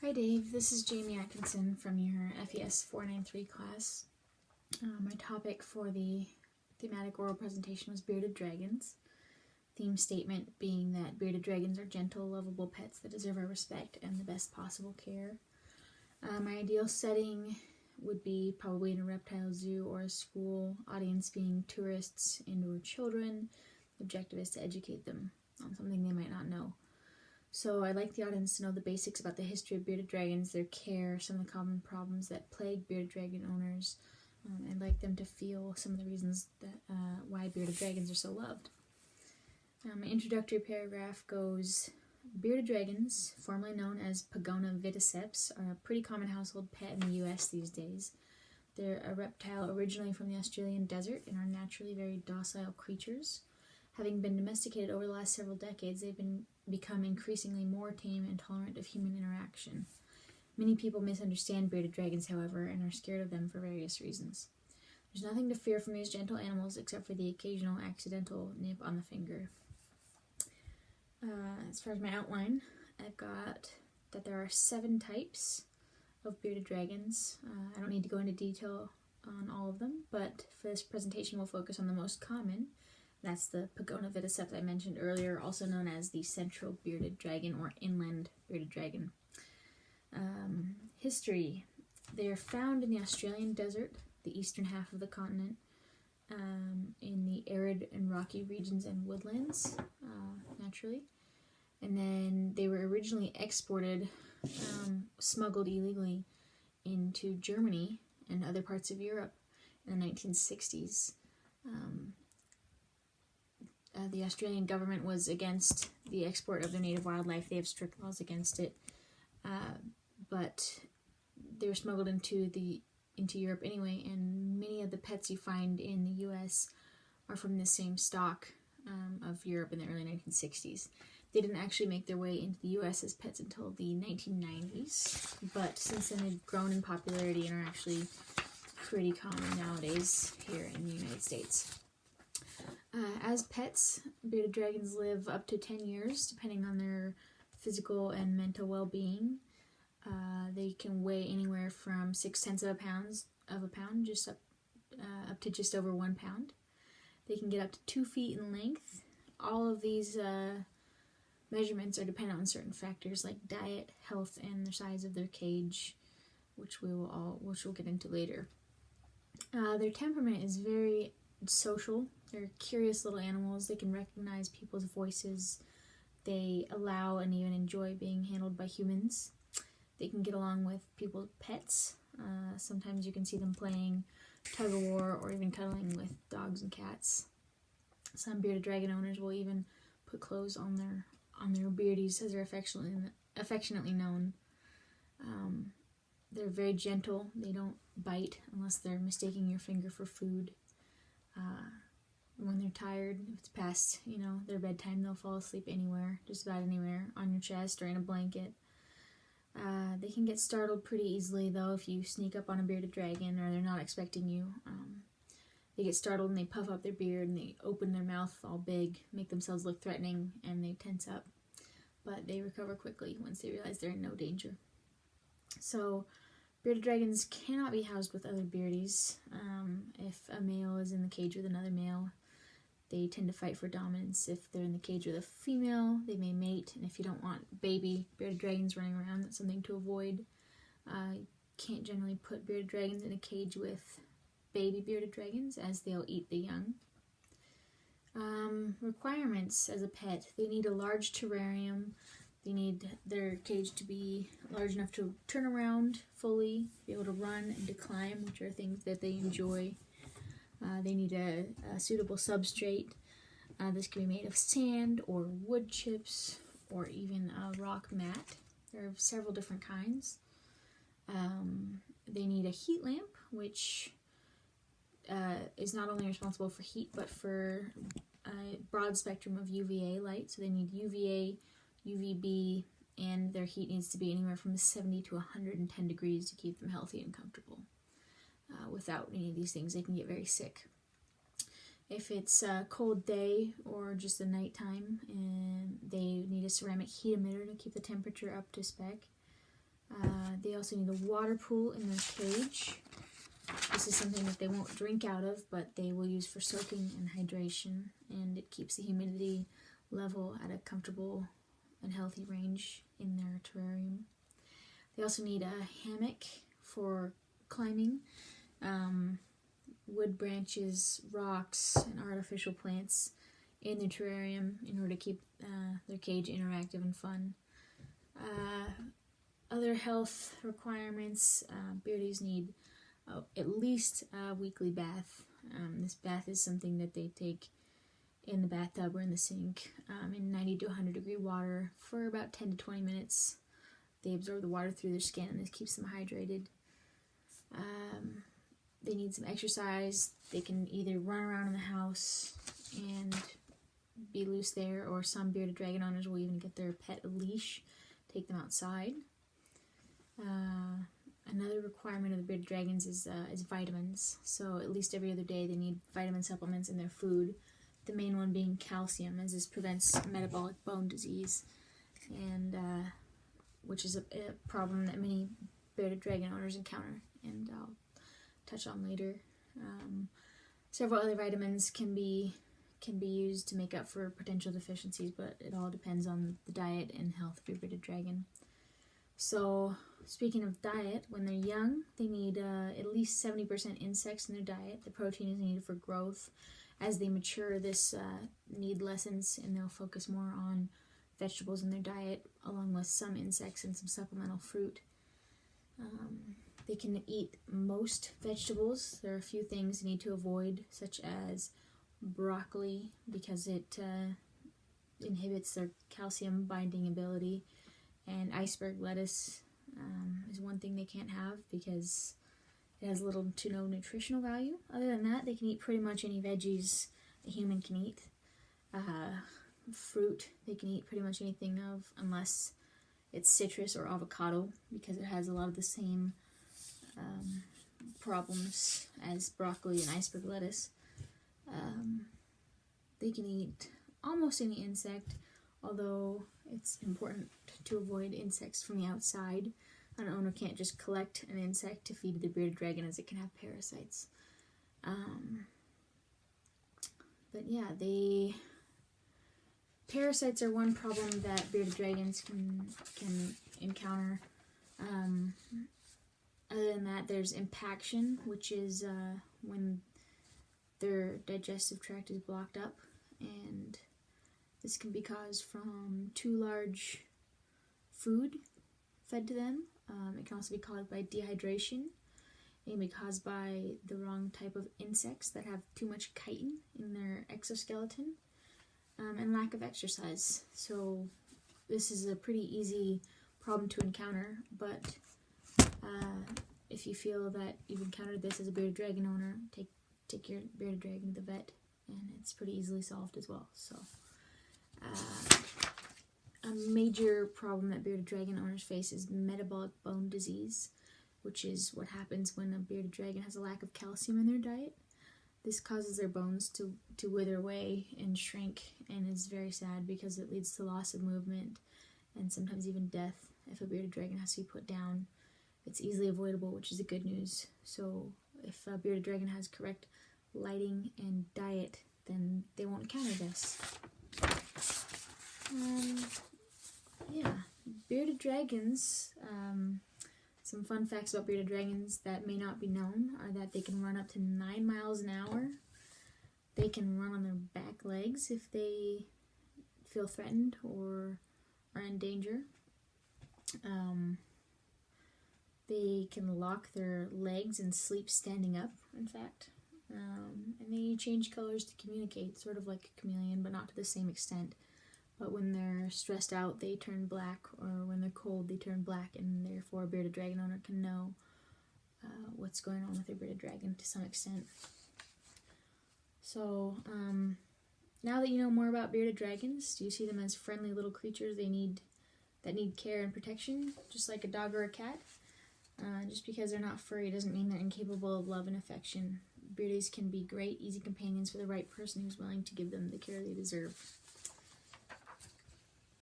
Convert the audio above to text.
Hi Dave, this is Jamie Atkinson from your FES493 class. My topic for the thematic oral presentation was bearded dragons. Theme statement being that bearded dragons are gentle, lovable pets that deserve our respect and the best possible care. My ideal setting would be probably in a reptile zoo or a school, audience being tourists and or children. The objective is to educate them on something they might not know. So I'd like the audience to know the basics about the history of bearded dragons, their care, some of the common problems that plague bearded dragon owners. I'd like them to feel some of the reasons that why bearded dragons are so loved. My introductory paragraph goes, bearded dragons, formerly known as Pagona viticeps, are a pretty common household pet in the US these days. They're a reptile originally from the Australian desert and are naturally very docile creatures. Having been domesticated over the last several decades, they've become increasingly more tame and tolerant of human interaction. Many people misunderstand bearded dragons, however, and are scared of them for various reasons. There's nothing to fear from these gentle animals except for the occasional accidental nip on the finger. As far as my outline, I've got that there are 7 types of bearded dragons. I don't need to go into detail on all of them, but for this presentation we'll focus on the most common. That's the Pagona viticeps I mentioned earlier, also known as the central bearded dragon or inland bearded dragon. History. They are found in the Australian desert, the eastern half of the continent, in the arid and rocky regions and woodlands, naturally. And then they were originally exported, smuggled illegally into Germany and other parts of Europe in the 1960s. The Australian government was against the export of their native wildlife. They have strict laws against it, but they were smuggled into Europe anyway, and many of the pets you find in the U.S. are from the same stock of Europe in the early 1960s. They didn't actually make their way into the U.S. as pets until the 1990s, but since then they've grown in popularity and are actually pretty common nowadays here in the United States. As pets, bearded dragons live up to 10 years, depending on their physical and mental well-being. They can weigh anywhere from 0.6 of a pound, just up to just over 1 pound. They can get up to 2 feet in length. All of these measurements are dependent on certain factors like diet, health, and the size of their cage, which we'll get into later. Their temperament is very social. They're curious little animals. They can recognize people's voices. They allow and even enjoy being handled by humans. They can get along with people's pets. Sometimes you can see them playing tug-of-war or even cuddling with dogs and cats. Some bearded dragon owners will even put clothes on their beardies, as they're affectionately known. They're very gentle. They don't bite unless they're mistaking your finger for food. When they're tired, if it's past, their bedtime, they'll fall asleep anywhere, just about anywhere, on your chest or in a blanket. They can get startled pretty easily, though, if you sneak up on a bearded dragon or they're not expecting you. They get startled and they puff up their beard and they open their mouth all big, make themselves look threatening, and they tense up. But they recover quickly once they realize they're in no danger. So, bearded dragons cannot be housed with other beardies. If a male is in the cage with another male, they tend to fight for dominance. If they're in the cage with a female, they may mate. And if you don't want baby bearded dragons running around, that's something to avoid. You can't generally put bearded dragons in a cage with baby bearded dragons, as they'll eat the young. Requirements as a pet. They need a large terrarium. They need their cage to be large enough to turn around fully, be able to run and to climb, which are things that they enjoy. They need a suitable substrate. This can be made of sand or wood chips or even a rock mat. There are several different kinds. They need a heat lamp, which is not only responsible for heat but for a broad spectrum of UVA light. So they need UVA, UVB, and their heat needs to be anywhere from 70 to 110 degrees to keep them healthy and comfortable. Without any of these things, they can get very sick. If it's a cold day or just a nighttime, and they need a ceramic heat emitter to keep the temperature up to spec. They also need a water pool in their cage. This is something that they won't drink out of, but they will use for soaking and hydration, and it keeps the humidity level at a comfortable and healthy range in their terrarium. They also need a hammock for climbing, wood branches, rocks, and artificial plants in their terrarium in order to keep their cage interactive and fun. Other health requirements, beardies need at least a weekly bath. This bath is something that they take in the bathtub or in the sink in 90 to 100 degree water for about 10 to 20 minutes. They absorb the water through their skin, and this keeps them hydrated. They need some exercise. They can either run around in the house and be loose there, or some bearded dragon owners will even get their pet a leash, take them outside. Another requirement of the bearded dragons is vitamins. So at least every other day they need vitamin supplements in their food. The main one being calcium, as this prevents metabolic bone disease, and which is a problem that many bearded dragon owners encounter, and I'll touch on later. Several other vitamins can be used to make up for potential deficiencies, but it all depends on the diet and health of your bearded dragon. So, speaking of diet, when they're young, they need at least 70% insects in their diet. The protein is needed for growth. As they mature, this need lessens, and they'll focus more on vegetables in their diet, along with some insects and some supplemental fruit. They can eat most vegetables. There are a few things they need to avoid, such as broccoli, because it inhibits their calcium binding ability, and iceberg lettuce is one thing they can't have because it has little to no nutritional value. Other than that, they can eat pretty much any veggies a human can eat. Fruit, they can eat pretty much anything unless it's citrus or avocado, because it has a lot of the same problems as broccoli and iceberg lettuce. They can eat almost any insect, although it's important to avoid insects from the outside. An owner can't just collect an insect to feed the bearded dragon, as it can have parasites. But yeah, parasites are one problem that bearded dragons can encounter. Other than that, there's impaction, which is when their digestive tract is blocked up, and this can be caused from too large food fed to them. It can also be caused by dehydration. It can be caused by the wrong type of insects that have too much chitin in their exoskeleton, and lack of exercise. So this is a pretty easy problem to encounter, but if you feel that you've encountered this as a bearded dragon owner, take your bearded dragon to the vet, and it's pretty easily solved as well. So a major problem that bearded dragon owners face is metabolic bone disease, which is what happens when a bearded dragon has a lack of calcium in their diet. This causes their bones to wither away and shrink, and is very sad because it leads to loss of movement and sometimes even death if a bearded dragon has to be put down. It's easily avoidable, which is the good news. So if a bearded dragon has correct lighting and diet, then they won't encounter this. Yeah, bearded dragons, some fun facts about bearded dragons that may not be known are that they can run up to 9 miles an hour. They can run on their back legs if they feel threatened or are in danger. They can lock their legs and sleep standing up, in fact. And they change colors to communicate, sort of like a chameleon, but not to the same extent. But when they're stressed out, they turn black, or when they're cold, they turn black, and therefore a bearded dragon owner can know what's going on with their bearded dragon to some extent. So, now that you know more about bearded dragons, do you see them as friendly little creatures that need care and protection, just like a dog or a cat? Just because they're not furry doesn't mean they're incapable of love and affection. Beardies can be great, easy companions for the right person who's willing to give them the care they deserve.